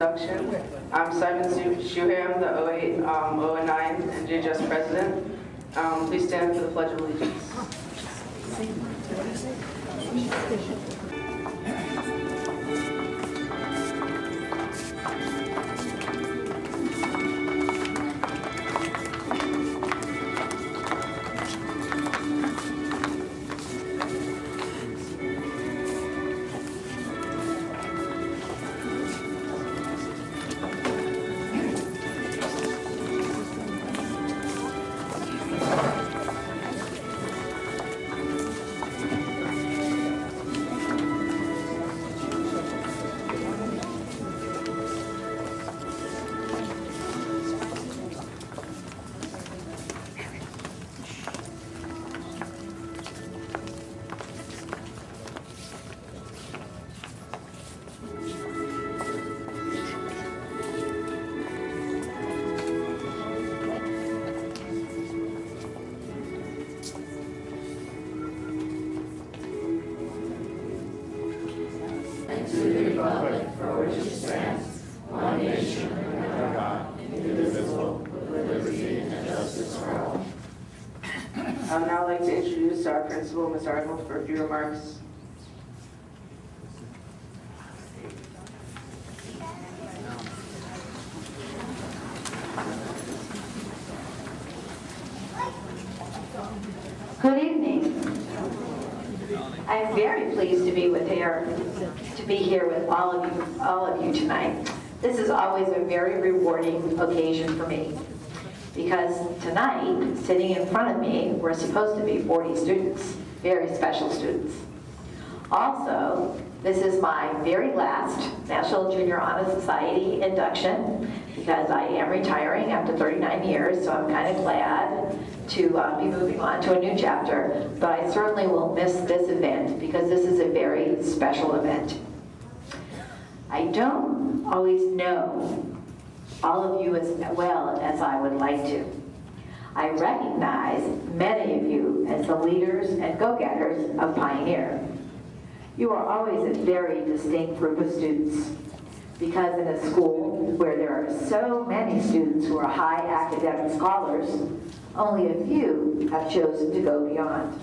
Induction. I'm Simon Shuham, the 08, 09 NJHS president. Please stand for the Pledge of Allegiance. To the republic for which it stands, one nation under God, indivisible, with liberty and justice for all. I would now like to introduce our principal, Ms. Arnold, for a few remarks. Good evening. I'm very pleased to be here with all of you tonight. This is always a very rewarding occasion for me because tonight, sitting in front of me, we're supposed to be 40 students, very special students. Also, this is my very last National Junior Honor Society induction because I am retiring after 39 years, so I'm kind of glad to be moving on to a new chapter, but I certainly will miss this event because this is a very special event. I don't always know all of you as well as I would like to. I recognize many of you as the leaders and go-getters of Pioneer. You are always a very distinct group of students because in a school where there are so many students who are high academic scholars, only a few have chosen to go beyond.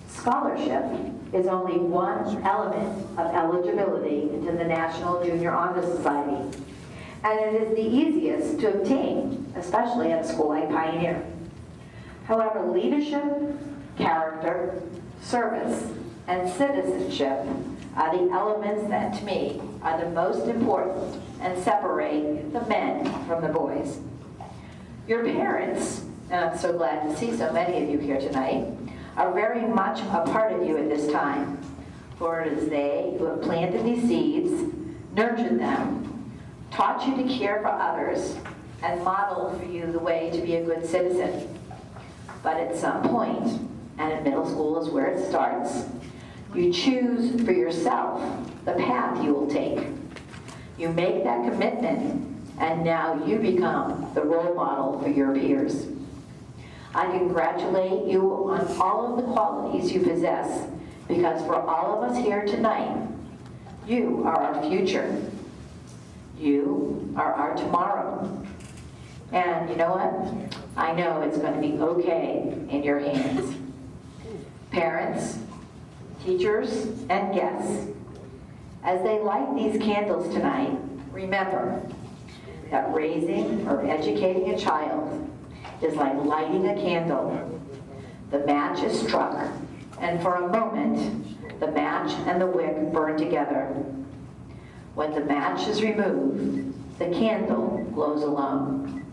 Scholarship is only one element of eligibility into the National Junior Honor Society, and it is the easiest to obtain, especially at a school like Pioneer. However, leadership, character, service, and citizenship are the elements that, to me, are the most important and separate the men from the boys. Your parents, and I'm so glad to see so many of you here tonight, are very much a part of you at this time, for it is they who have planted these seeds, nurtured them, taught you to care for others, and modeled for you the way to be a good citizen. But at some point, and in middle school is where it starts, you choose for yourself the path you will take. You make that commitment, and now you become the role model for your peers. I congratulate you on all of the qualities you possess, because for all of us here tonight, you are our future. You are our tomorrow. And you know what? I know it's going to be okay in your hands. Parents, teachers, and guests, as they light these candles tonight, remember that raising or educating a child is like lighting a candle. The match is struck, and for a moment, the match and the wick burn together. When the match is removed, the candle glows alone.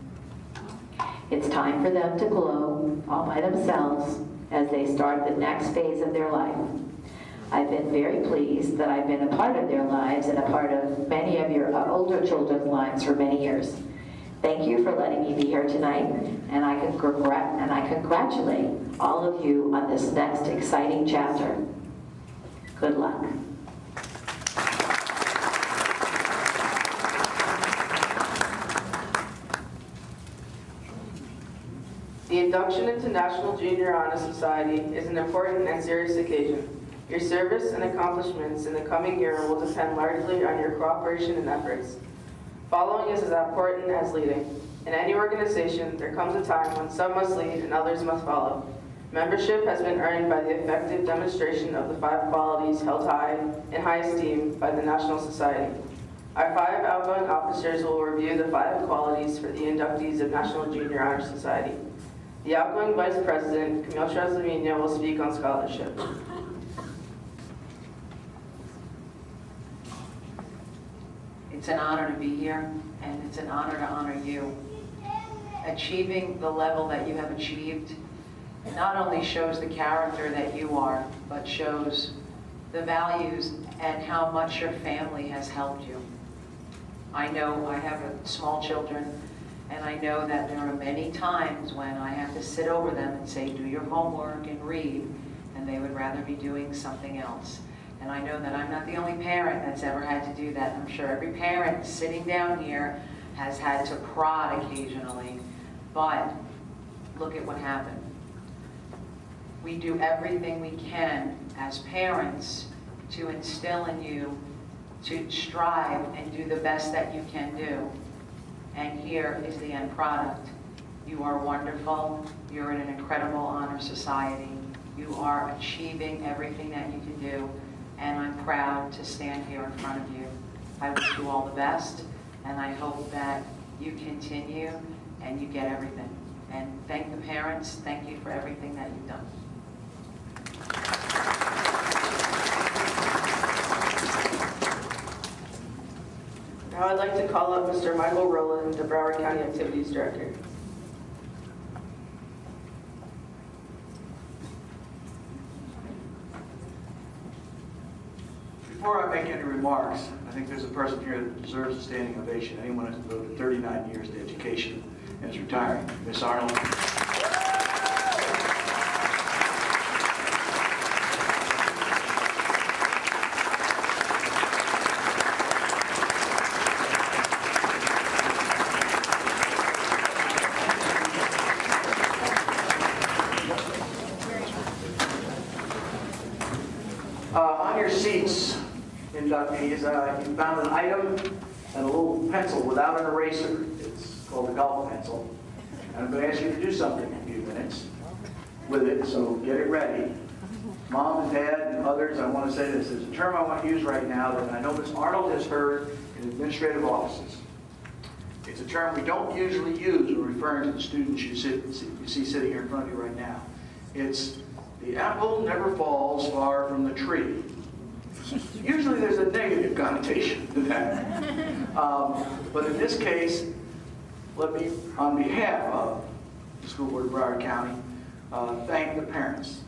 It's time for them to glow all by themselves as they start the next phase of their life. I've been very pleased that I've been a part of their lives and a part of many of your older children's lives for many years. Thank you for letting me be here tonight, and I congratulate all of you on this next exciting chapter. Good luck. The induction into National Junior Honor Society is an important and serious occasion. Your service and accomplishments in the coming year will depend largely on your cooperation and efforts. Following is as important as leading. In any organization, there comes a time when some must lead and others must follow. Membership has been earned by the effective demonstration of the 5 qualities held high in high esteem by the National Society. Our 5 outgoing officers will review the 5 qualities for the inductees of National Junior Honor Society. The outgoing Vice President, Camille Traslamina, will speak on scholarship. It's an honor to be here, and it's an honor to honor you. Achieving the level that you have achieved not only shows the character that you are, but shows the values and how much your family has helped you. I know I have small children, and I know that there are many times when I have to sit over them and say, do your homework and read, and they would rather be doing something else. And I know that I'm not the only parent that's ever had to do that. I'm sure every parent sitting down here has had to prod occasionally, but look at what happened. We do everything we can as parents to instill in you to strive and do the best that you can do. And here is the end product. You are wonderful. You're in an incredible honor society. You are achieving everything that you can do. And I'm proud to stand here in front of you. I wish you all the best, and I hope that you continue and you get everything. And thank the parents. Thank you for everything that you've done. Now I'd like to call up Mr. Michael Rowland, the Broward County Activities Director. Before I make any remarks, I think there's a person here that deserves a standing ovation. Anyone who's devoted 39 years to education and is retiring. Miss Arnold. On your seats, inductees, you found an item and a little pencil without an eraser. It's called a golf pencil. And I'm going to ask you to do something in a few minutes with it, so get it ready. Mom and Dad and others, I want to say this. There's a term I want to use right now that I know Ms. Arnold has heard in administrative offices. It's a term we don't usually use when referring to the students you see sitting here in front of you right now. It's the apple never falls far from the tree. Usually there's a negative connotation to that. But in this case, let me, on behalf of the School Board of Broward County, thank the parents,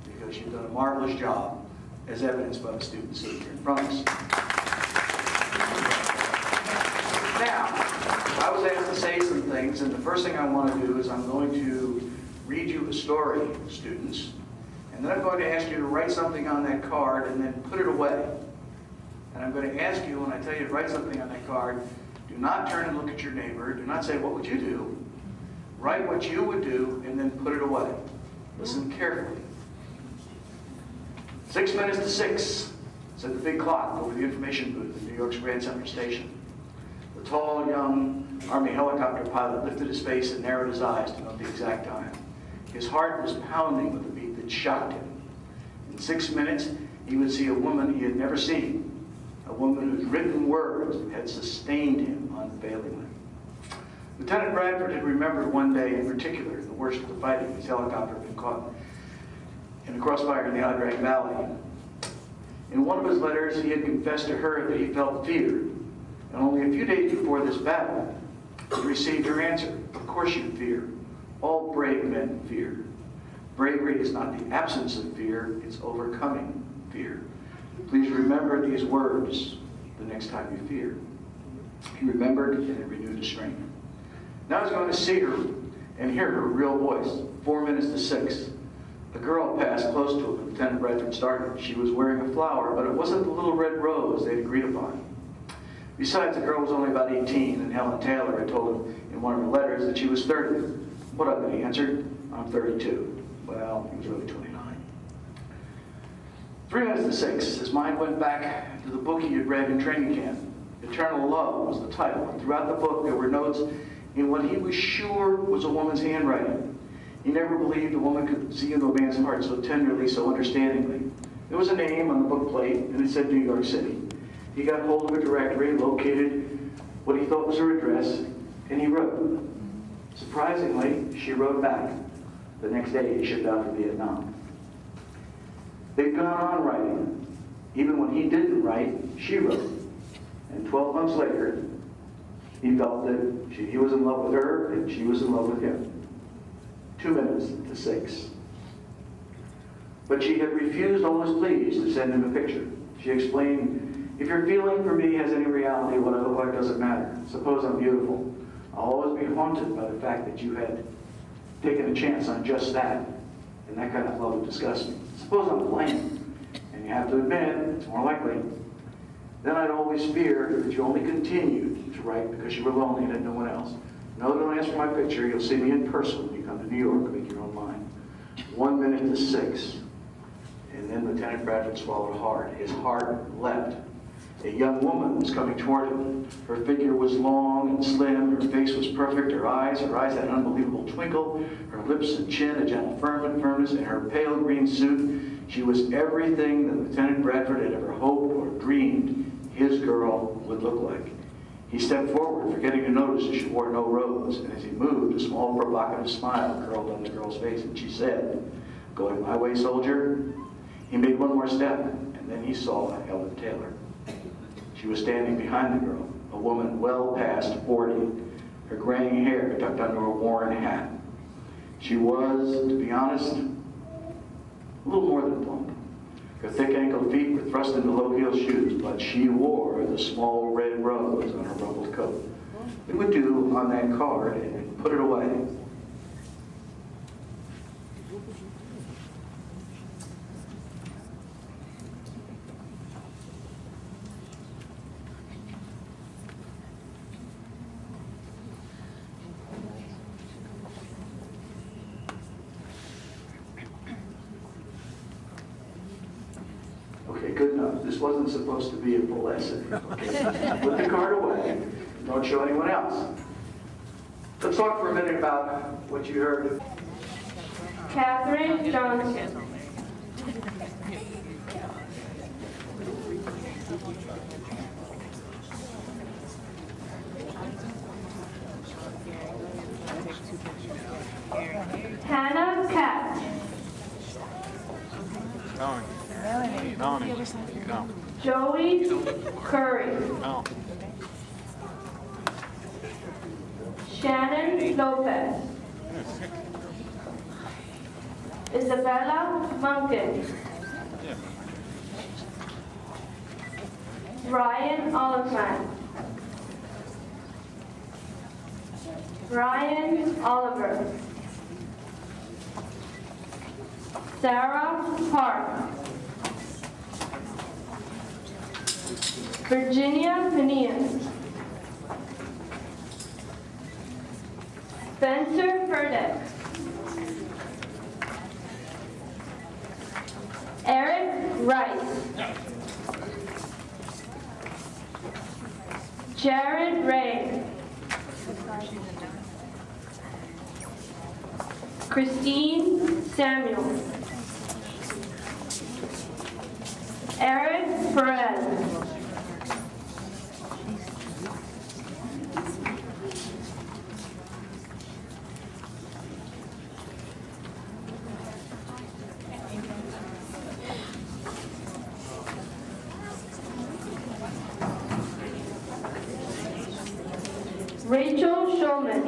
because you've done a marvelous job, as evidenced by the students sitting here in front of us. Now, I was asked to say some things, and the first thing I want to do is I'm going to read you a story, students, and then I'm going to ask you to write something on that card and then put it away. And I'm going to ask you, when I tell you to write something on that card, do not turn and look at your neighbor. Do not say, what would you do? Write what you would do and then put it away. Listen carefully. 6 minutes to 6, said the big clock over the information booth at New York's Grand Central Station. The tall, young Army helicopter pilot lifted his face and narrowed his eyes to note the exact time. His heart was pounding with a beat that shocked him. In 6 minutes, he would see a woman he had never seen, a woman whose written words had sustained him unfailingly. Lieutenant Bradford had remembered one day in particular, the worst of the fighting. His helicopter had been caught in a crossfire in the Adrag Valley. In one of his letters, he had confessed to her that he felt fear. And only a few days before this battle, he received her answer. Of course you fear. All brave men fear. Bravery is not the absence of fear, it's overcoming fear. Please remember these words the next time you fear. He remembered and it renewed his strength. Now he's going to see her and hear her real voice. 4 minutes to 6. A girl passed close to him. Lieutenant Bradford started. She was wearing a flower, but it wasn't the little red rose they'd agreed upon. Besides, the girl was only about 18, and Helen Taylor had told him in one of her letters that she was 30. What of it? He answered, I'm 32. Well, he was really 29. 3 minutes to 6. His mind went back to the book he had read in training camp. Eternal Love was the title. And throughout the book, there were notes in what he was sure was a woman's handwriting. He never believed a woman could see into a man's heart so tenderly, so understandingly. There was a name on the book plate, and it said New York City. He got hold of a directory, located what he thought was her address, and he wrote. Surprisingly, she wrote back. The next day, he shipped out for Vietnam. They'd gone on writing. Even when he didn't write, she wrote. And 12 months later, he felt that he was in love with her and she was in love with him. 2 minutes to 6. But she had refused all his pleas to send him a picture. She explained, if your feeling for me has any reality, what I look like doesn't matter. Suppose I'm beautiful. I'll always be haunted by the fact that you had taken a chance on just that. And that kind of love would disgust me. Suppose I'm plain. And you have to admit, it's more likely. Then I'd always fear that you only continued to write because you were lonely and had no one else. No, don't ask for my picture. You'll see me in person when you come to New York and make your own mind. 1 minute to 6. And then Lieutenant Bradford swallowed hard. His heart leapt. A young woman was coming toward him. Her figure was long and slim. Her face was perfect. Her eyes had an unbelievable twinkle. Her lips and chin, a gentle firmness. In her pale green suit, she was everything that Lieutenant Bradford had ever hoped or dreamed his girl would look like. He stepped forward, forgetting to notice that she wore no robes, and as he moved, a small provocative smile curled on the girl's face, and she said, "Going my way, soldier?" He made one more step, and then he saw Helen Taylor. She was standing behind the girl, a woman well past 40, her graying hair tucked under a worn hat. She was, to be honest, a little more than plump. Her thick-ankled feet were thrust into low-heel shoes, but she wore the small red rose on her rumpled coat. It would do on that card, and put it away. Okay, good enough. This wasn't supposed to be a full essay. Okay? Put the card away. Don't show anyone else. Let's talk for a minute about what you heard. Catherine Johnson. Hannah Katz. No. Joey Curry. No. Shannon Lopez. Isabella Munkin. Ryan Oliphant. Ryan Oliver. Sarah Park. Virginia Panias. Spencer Furtick. Eric Rice. Jared Ray. Christine Samuel. Eric Perez. Rachel Shulman.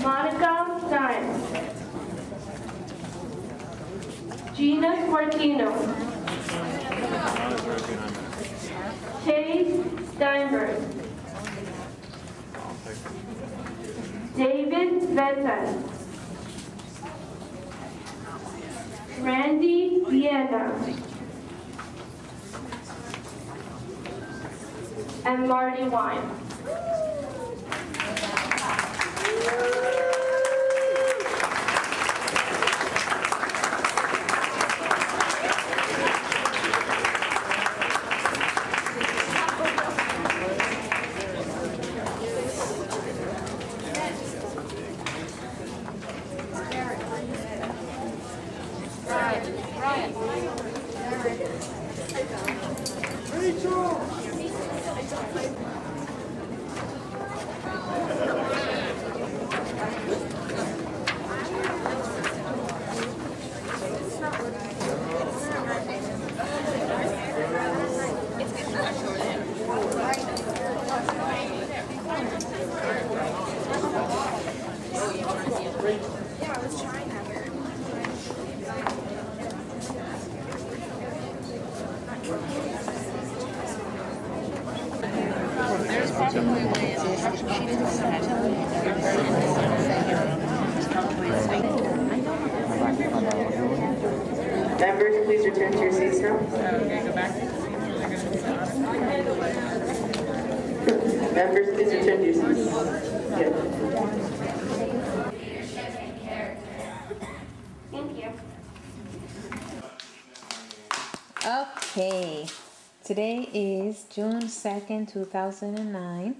Monica Stein. Gina Quartino. Chase Steinberg. David Vetan. Randy Viena. And Marty Wine. Members, please return to your seats now. Members, please return to your seats. Yeah. Thank you. Okay, today is June 2nd, 2009,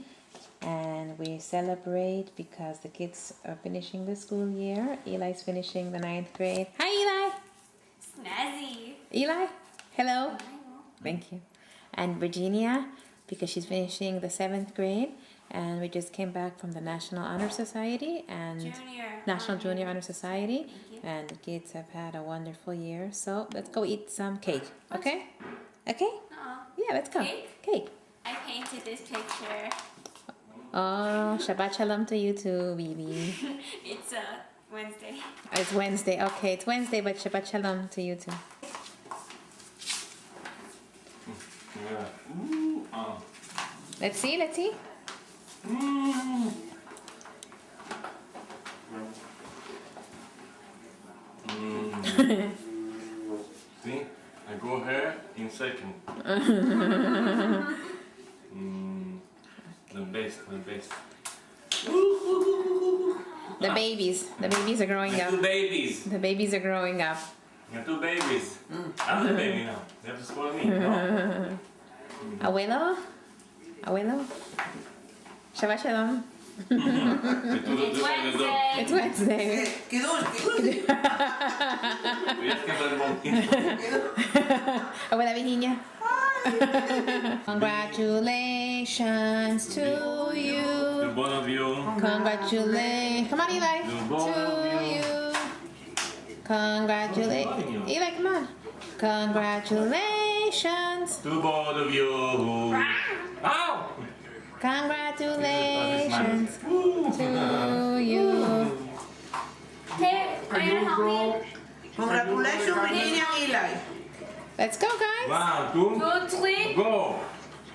and we celebrate because the kids are finishing the school year. Eli's finishing the 9th grade. Hi, Eli. Snazzy. Eli, hello. Thank you. And Virginia, because she's finishing the 7th grade, and we just came back from the National Honor Society and National Junior Honor Society, and the kids have had a wonderful year. So let's go eat some cake, okay? Okay? Yeah, let's go. Cake. I painted this picture. Oh, Shabbat Shalom to you too, Bibi. It's Wednesday. It's Wednesday. Okay, it's Wednesday, but Shabbat Shalom to you too. Let's see, let's see. See, I go here in second. The best. The babies are growing up. Two babies. The babies are growing up. You have two babies. I'm the baby now. You have to spoil me. No. Abuelo? Shabbat Shalom. It's Wednesday. It's Wednesday. Voy a escapar el monkey. Abuela, mi niña. Congratulations to you. To both of you. Congratulations. Come on, Eli. To you. Congratulations. Eli, come on. Congratulations. To both of you. Ow! Congratulations to you. Hey, are you gonna help me? Congratulations, Virginia and Eli. Let's go, guys. 1, 2, Go, twin. go!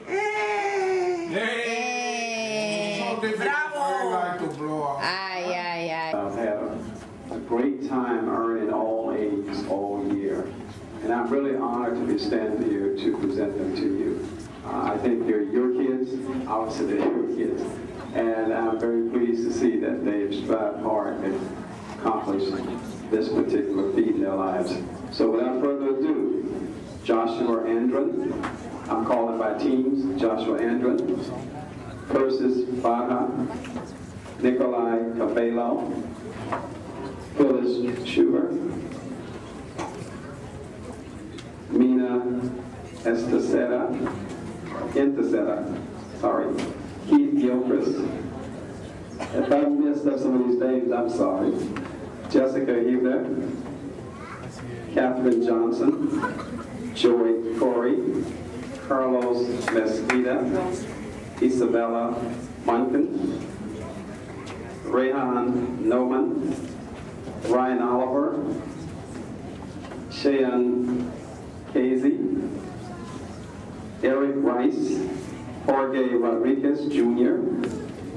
Yay! Yay! Bravo! Ay, ay, ay. I've had a great time earning all A's all year. And I'm really honored to be standing here to present them to you. I think they're your kids, obviously they're your kids. And I'm very pleased to see that they've strived hard and accomplished this particular feat in their lives. So without further ado, Joshua Andron, I'm calling by teams, Joshua Andron, Persis Baha, Nikolai Cabello, Phyllis Schubert, Mina Keith Gilchrist. If I messed up some of these names, I'm sorry. Jessica Huber, Catherine Johnson, Joy Corey, Carlos Mesquita, Isabella Munkin, Rehan Noman, Ryan Oliver, Cheyenne Casey, Eric Rice, Jorge Rodriguez Jr.,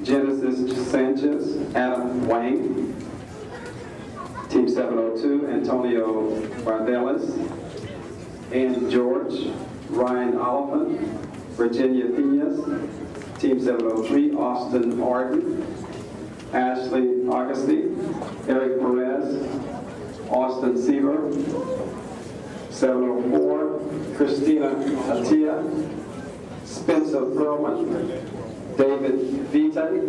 Genesis Sanchez, Adam Wang, Team 702, Antonio Bardelis, Ann George, Ryan Oliphant, Virginia Piñas, Team 703, Austin Arden, Ashley Augustine, Eric Perez, Austin Seaver, 704, Christina Atia, Spencer Perlman, David Vite,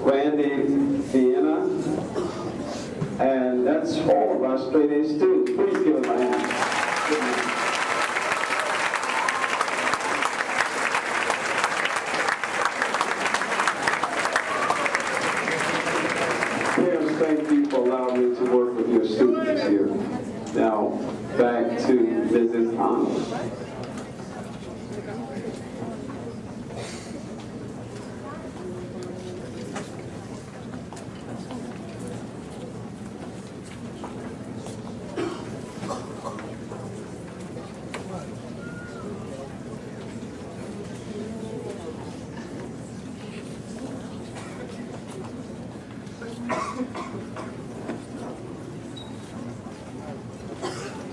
Randy Vienna, and that's all of our straight A students. Please give them a hand.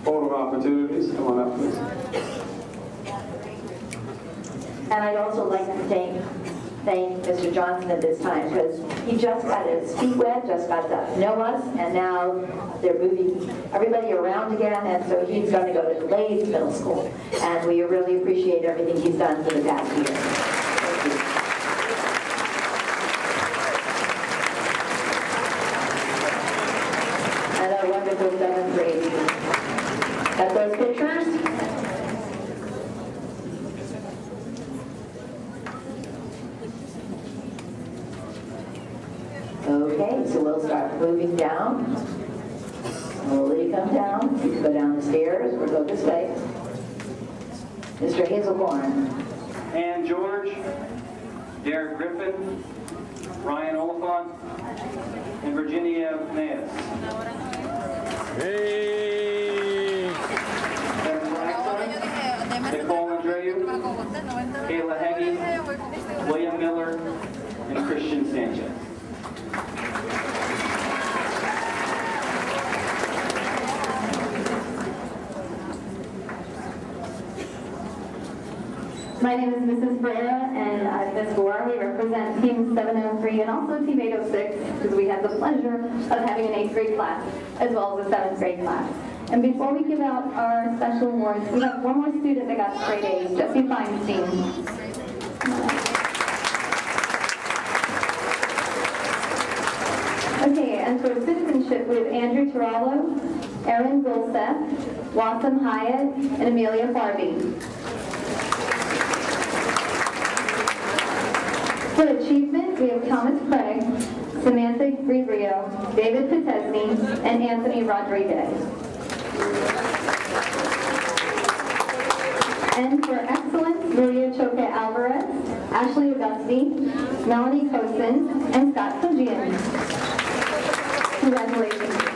Photo opportunities, come on up, please. And I'd also like to thank Mr. Johnson at this time, because he just got his feet wet, just got to know us, and now they're moving everybody around again, and so he's going to go to Glades Middle School. And we really appreciate everything he's done for the past year. Thank you. And a wonderful 7th grade. Got those pictures? Okay, so we'll start moving down. Slowly come down. You can go down the stairs or go this way. Mr. Hazelborn. Ann George, Derek Griffin, Ryan Oliphant, and Virginia Nance. Hey! Ben Blackstone, Nicole Andreu, Kayla Heggie, William Miller, and Christian Sanchez. My name is Mrs. Ferreira, and I'm Ms. Gore. We represent Team 703 and also Team 806, because we had the pleasure of having an 8th grade class, as well as a 7th grade class. And before we give out our special awards, we have one more student that got straight A's, Jesse Feinstein. Okay, and for citizenship, we have Andrew Turallo, Erin Gulseth, Wassam Hyatt, and Amelia Farby. For achievement, we have Thomas Craig, Samantha Gribrio, David Potesny, and Anthony Rodriguez. And for excellence, Maria Choque Alvarez, Ashley Augusti, Melanie Kosin, and Scott Fujian. Congratulations.